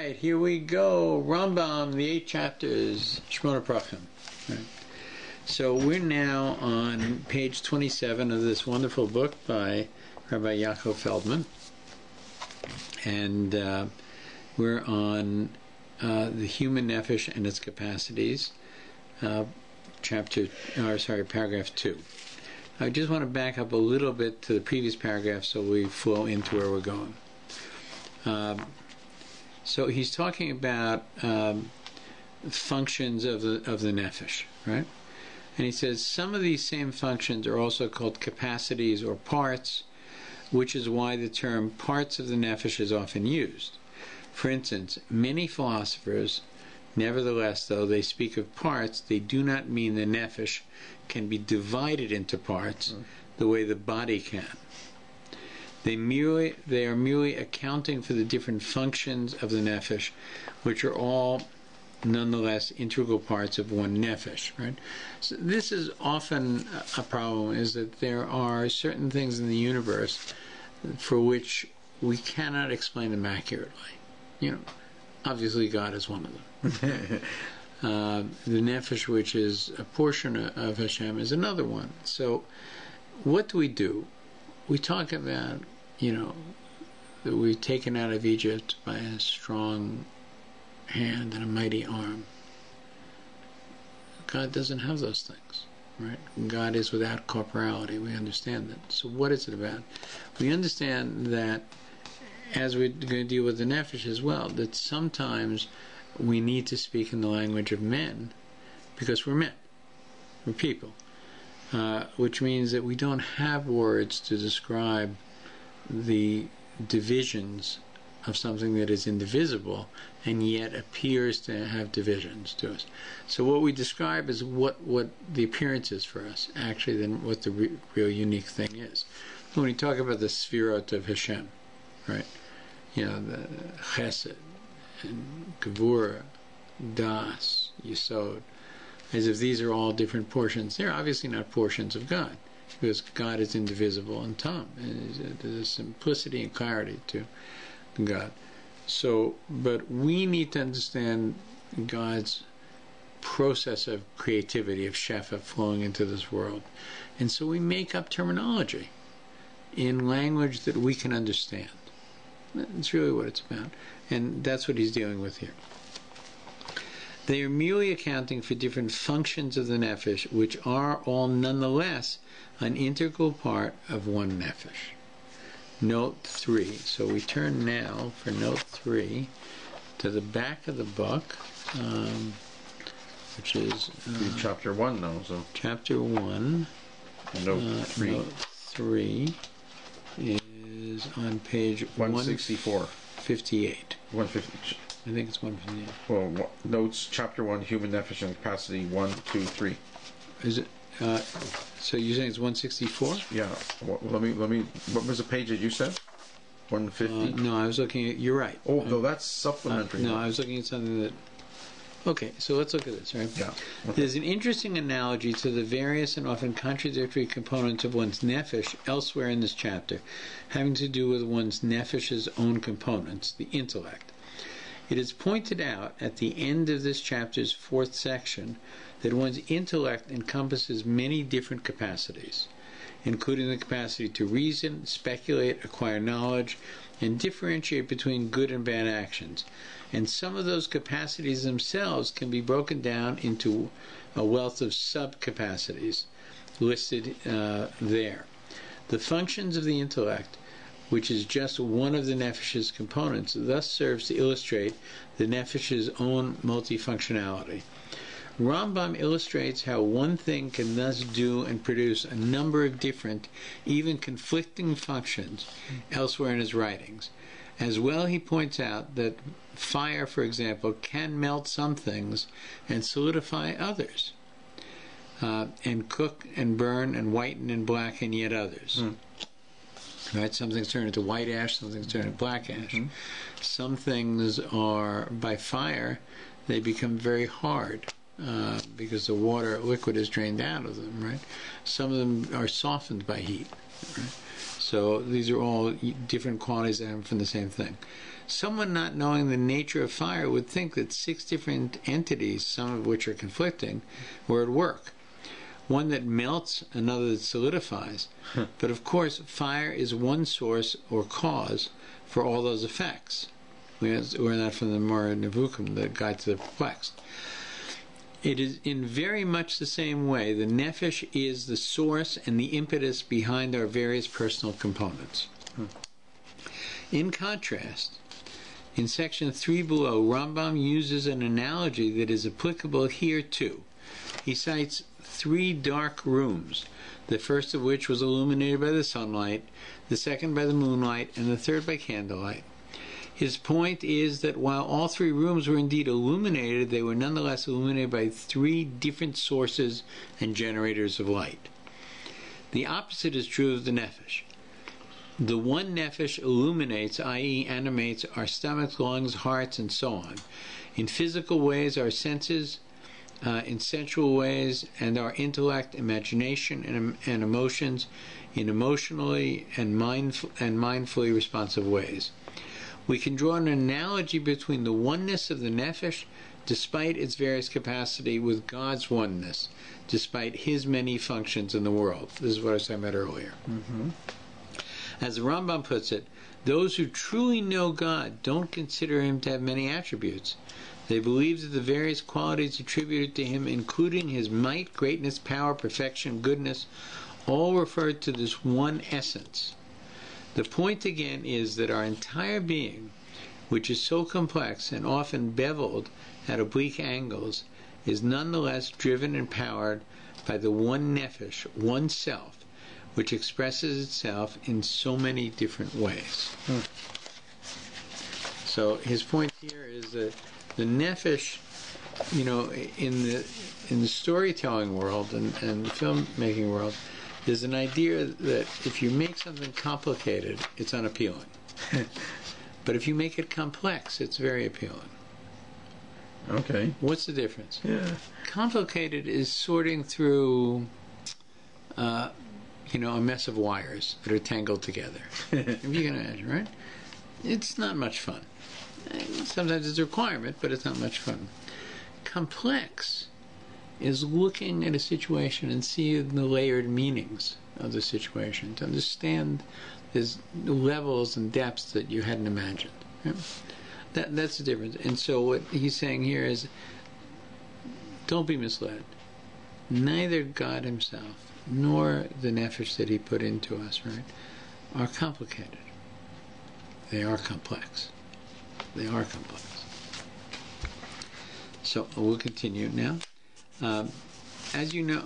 right, here we go. Rambam, the 8 chapters, Shemona Prokim. Right. So we're now on page 27 of this wonderful book by Rabbi Yaakov Feldman. And we're on the human nefesh and its capacities, paragraph 2. I just want to back up a little bit to the previous paragraph so we flow into where we're going. So he's talking about functions of the nefesh, right? And he says some of these same functions are also called capacities or parts, which is why the term parts of the nefesh is often used. For instance, many philosophers, nevertheless, though they speak of parts, they do not mean the nefesh can be divided into parts the way the body can. They are merely accounting for the different functions of the nefesh, which are all nonetheless integral parts of one nefesh, right? So this is often a problem, is that there are certain things in the universe for which we cannot explain them accurately. You know, obviously God is one of them. The nefesh, which is a portion of Hashem, is another one. So what do? We talk about, you know, that we're taken out of Egypt by a strong hand and a mighty arm. God doesn't have those things, right? God is without corporality. We understand that. So what is it about? We understand that, as we're going to deal with the nefesh as well, that sometimes we need to speak in the language of men because we're men. We're people. Which means that we don't have words to describe the divisions of something that is indivisible and yet appears to have divisions to us. So what we describe is what the appearance is for us, actually, than what the real unique thing is. When we talk about the sfirot of Hashem, right? You know, the chesed, and gevura, das, yesod, as if these are all different portions. They're obviously not portions of God, because God is indivisible and tam. There's a simplicity and clarity to God. So, but we need to understand God's process of creativity, of shefa flowing into this world. And so we make up terminology in language that we can understand. That's really what it's about. And that's what he's dealing with here. They are merely accounting for different functions of the nefesh, which are all nonetheless an integral part of one nefesh. Note 3. So we turn now for note 3 to the back of the book, which is chapter 1 now. So chapter 1. Note 3. Note 3 is on page 164. 58. 150. I think it's 158. Well, notes chapter 1, human nefesh and capacity 1, 2, 3. Is it? So you're saying it's 164? Yeah. Well, let me. What was the page that you said? 150. No, I was looking at. You're right. Oh, no, that's supplementary. No, I was looking at something that. Okay, so let's look at this, right? Yeah. Okay. There's an interesting analogy to the various and often contradictory components of one's nefesh elsewhere in this chapter, having to do with one's nefesh's own components, the intellect. It is pointed out at the end of this chapter's 4th section that one's intellect encompasses many different capacities, including the capacity to reason, speculate, acquire knowledge, and differentiate between good and bad actions. And some of those capacities themselves can be broken down into a wealth of sub-capacities listed there. The functions of the intellect, which is just one of the nefesh's components, thus serves to illustrate the nefesh's own multifunctionality. Rambam illustrates how one thing can thus do and produce a number of different, even conflicting functions elsewhere in his writings. As well, he points out that fire, for example, can melt some things and solidify others, and cook and burn and whiten and blacken yet others. Right? Some things turn into white ash, some things turn into black ash. Some things are, by fire, they become very hard because the liquid is drained out of them, right? Some of them are softened by heat, right? So these are all different qualities that come from the same thing. Someone not knowing the nature of fire would think that 6 different entities, some of which are conflicting, were at work. One that melts, another that solidifies. But of course, fire is one source or cause for all those effects. We're not from the Mora Nevukim, the Guide to the Perplexed. It is in very much the same way the nefesh is the source and the impetus behind our various personal components. In contrast, in section 3 below, Rambam uses an analogy that is applicable here too. He cites 3 dark rooms, the first of which was illuminated by the sunlight, the second by the moonlight, and the third by candlelight. His point is that while all 3 rooms were indeed illuminated, they were nonetheless illuminated by 3 different sources and generators of light. The opposite is true of the nefesh. The one nefesh illuminates, i.e. animates, our stomachs, lungs, hearts, and so on. In physical ways, our senses, in sensual ways, and our intellect, imagination, and emotions, in emotionally and mindfully responsive ways. We can draw an analogy between the oneness of the nefesh, despite its various capacity, with God's oneness, despite His many functions in the world. This is what I was talking about earlier. As the Rambam puts it, those who truly know God don't consider Him to have many attributes. They believe that the various qualities attributed to Him, including His might, greatness, power, perfection, goodness, all refer to this one essence. The point again is that our entire being, which is so complex and often beveled at oblique angles, is nonetheless driven and powered by the one nefesh, one self, which expresses itself in so many different ways. So his point here is that the nefesh, in the storytelling world and the filmmaking world, there's an idea that if you make something complicated, it's unappealing. But if you make it complex, it's very appealing. Okay. What's the difference? Yeah. Complicated is sorting through, a mess of wires that are tangled together. If you can imagine, right? It's not much fun. Sometimes it's a requirement, but it's not much fun. Complex is looking at a situation and seeing the layered meanings of the situation, to understand there's levels and depths that you hadn't imagined. Right? That's the difference. And so what he's saying here is, don't be misled. Neither God Himself nor the nefesh that He put into us, right, are complicated. They are complex. They are complex. So we'll continue now. As you know,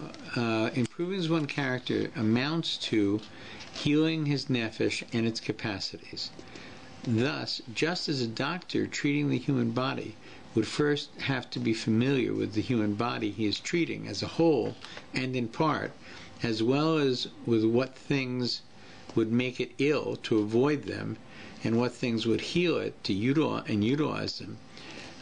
improving one's character amounts to healing his nefesh and its capacities. Thus, just as a doctor treating the human body would first have to be familiar with the human body he is treating as a whole and in part, as well as with what things would make it ill to avoid them and what things would heal it to utilize them,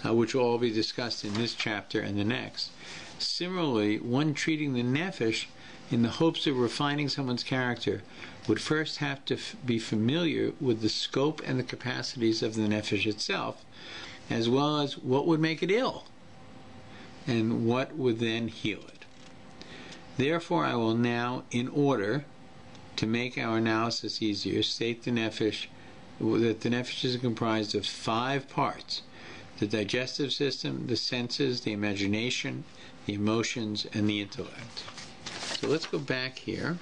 which will all be discussed in this chapter and the next. Similarly, one treating the nefesh in the hopes of refining someone's character would first have to be familiar with the scope and the capacities of the nefesh itself, as well as what would make it ill and what would then heal it. Therefore, I will now, in order to make our analysis easier, state that the nefesh is comprised of 5 parts: the digestive system, the senses, the imagination, the emotions, and the intellect. So let's go back here.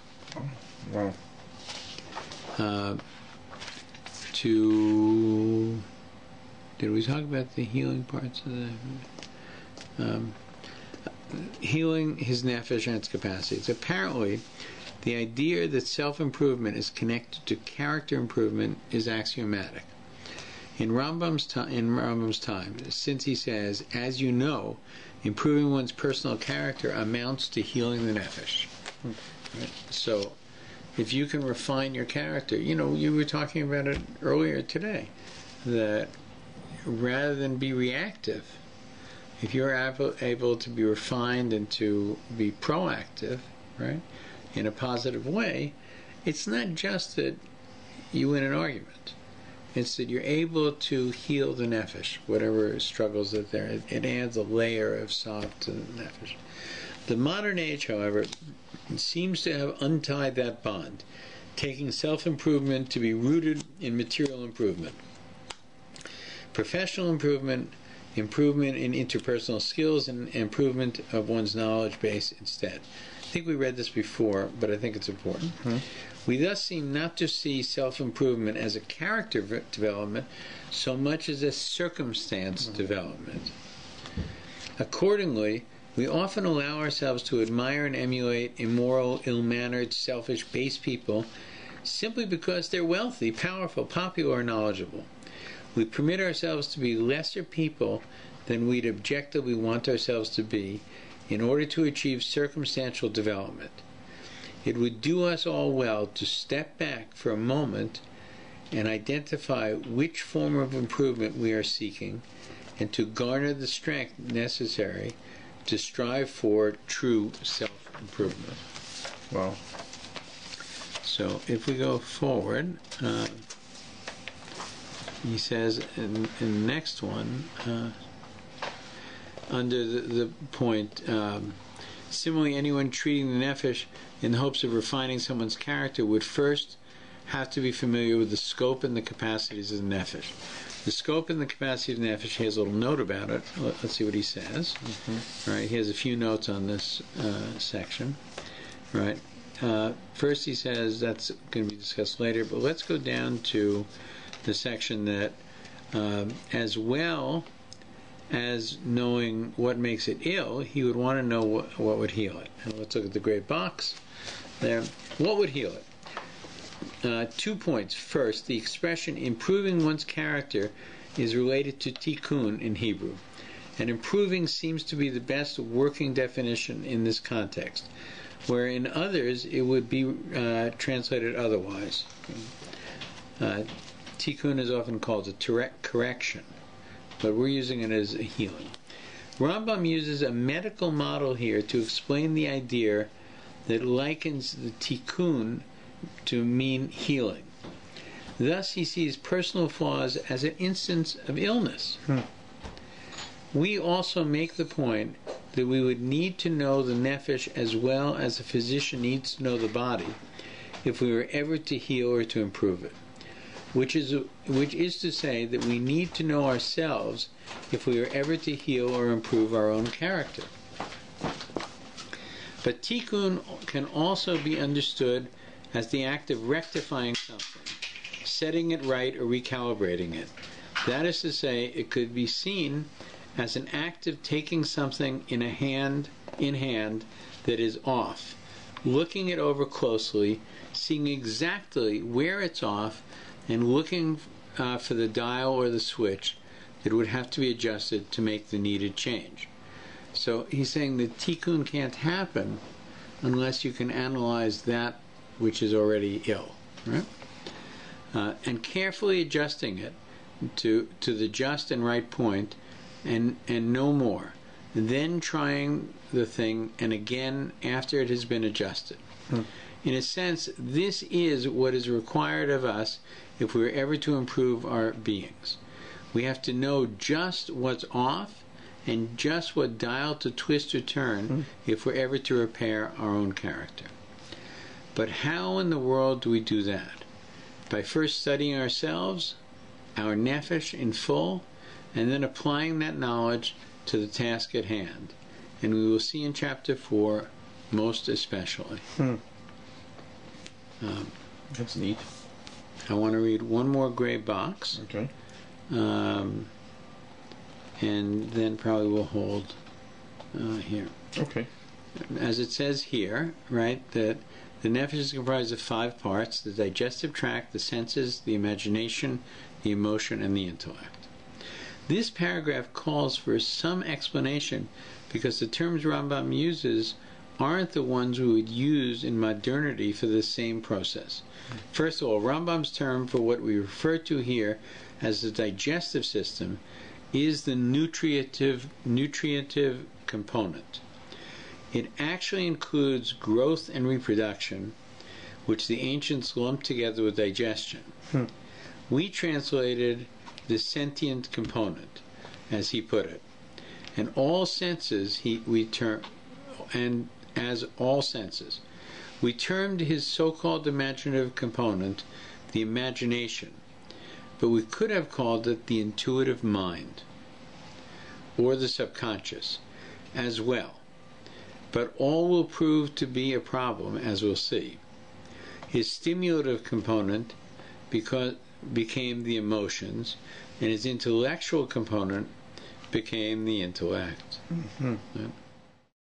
Wow. Did we talk about the healing parts of the healing his nefesh and its capacities? Apparently, the idea that self-improvement is connected to character improvement is axiomatic. In Rambam's time, since he says, as you know, improving one's personal character amounts to healing the nefesh. Right? So, if you can refine your character, you were talking about it earlier today, that rather than be reactive, if you're able to be refined and to be proactive, right, in a positive way, it's not just that you win an argument. It's that you're able to heal the nefesh, whatever struggles that there. It adds a layer of soft to the nefesh. The modern age, however, seems to have untied that bond, taking self-improvement to be rooted in material improvement. Professional improvement, improvement in interpersonal skills, and improvement of one's knowledge base instead. I think we read this before, but I think it's important. Mm-hmm. We thus seem not to see self-improvement as a character development so much as a circumstance development. Accordingly, we often allow ourselves to admire and emulate immoral, ill-mannered, selfish, base people simply because they're wealthy, powerful, popular, or knowledgeable. We permit ourselves to be lesser people than we'd objectively want ourselves to be in order to achieve circumstantial development. It would do us all well to step back for a moment and identify which form of improvement we are seeking and to garner the strength necessary to strive for true self-improvement. Wow. So if we go forward, he says in the next one, under the point, similarly, anyone treating the nefesh in the hopes of refining someone's character would first have to be familiar with the scope and the capacities of the nefesh. The scope and the capacity of the nefesh, he has a little note about it. Let's see what he says. Mm-hmm. Right, he has a few notes on this section. Right. First he says, that's going to be discussed later, but let's go down to the section that as well as knowing what makes it ill, he would want to know what would heal it. And let's look at the great box there. What would heal it? 2 points. First, the expression improving one's character is related to tikkun in Hebrew, and improving seems to be the best working definition in this context, where in others it would be translated otherwise. Tikkun is often called a correction, but we're using it as a healing. Rambam uses a medical model here to explain the idea that likens the tikkun to mean healing. Thus he sees personal flaws as an instance of illness. We also make the point that we would need to know the nefesh as well as a physician needs to know the body if we were ever to heal or to improve it. Which is to say that we need to know ourselves if we are ever to heal or improve our own character. But tikkun can also be understood as the act of rectifying something, setting it right or recalibrating it. That is to say, it could be seen as an act of taking something in hand that is off, looking it over closely, seeing exactly where it's off, and looking for the dial or the switch that would have to be adjusted to make the needed change. So he's saying that tikkun can't happen unless you can analyze that which is already ill, right? And carefully adjusting it to the just and right point, and no more. Then trying the thing, and again after it has been adjusted. In a sense, this is what is required of us if we are ever to improve our beings. We have to know just what's off and just what dial to twist or turn if we're ever to repair our own character. But how in the world do we do that? By first studying ourselves, our nefesh in full, and then applying that knowledge to the task at hand. And we will see in chapter 4 most especially. That's neat. I want to read one more gray box. Okay. And then probably we'll hold here. Okay. As it says here, right, that the nefesh is comprised of 5 parts: the digestive tract, the senses, the imagination, the emotion, and the intellect. This paragraph calls for some explanation because the terms Rambam uses aren't the ones we would use in modernity for the same process. First of all, Rambam's term for what we refer to here as the digestive system is the nutritive component. It actually includes growth and reproduction, which the ancients lumped together with digestion. We translated the sentient component, as he put it, and all senses as all senses. We termed his so-called imaginative component the imagination, but we could have called it the intuitive mind, or the subconscious, as well. But all will prove to be a problem, as we'll see. His stimulative component became the emotions, and his intellectual component became the intellect. Mm-hmm.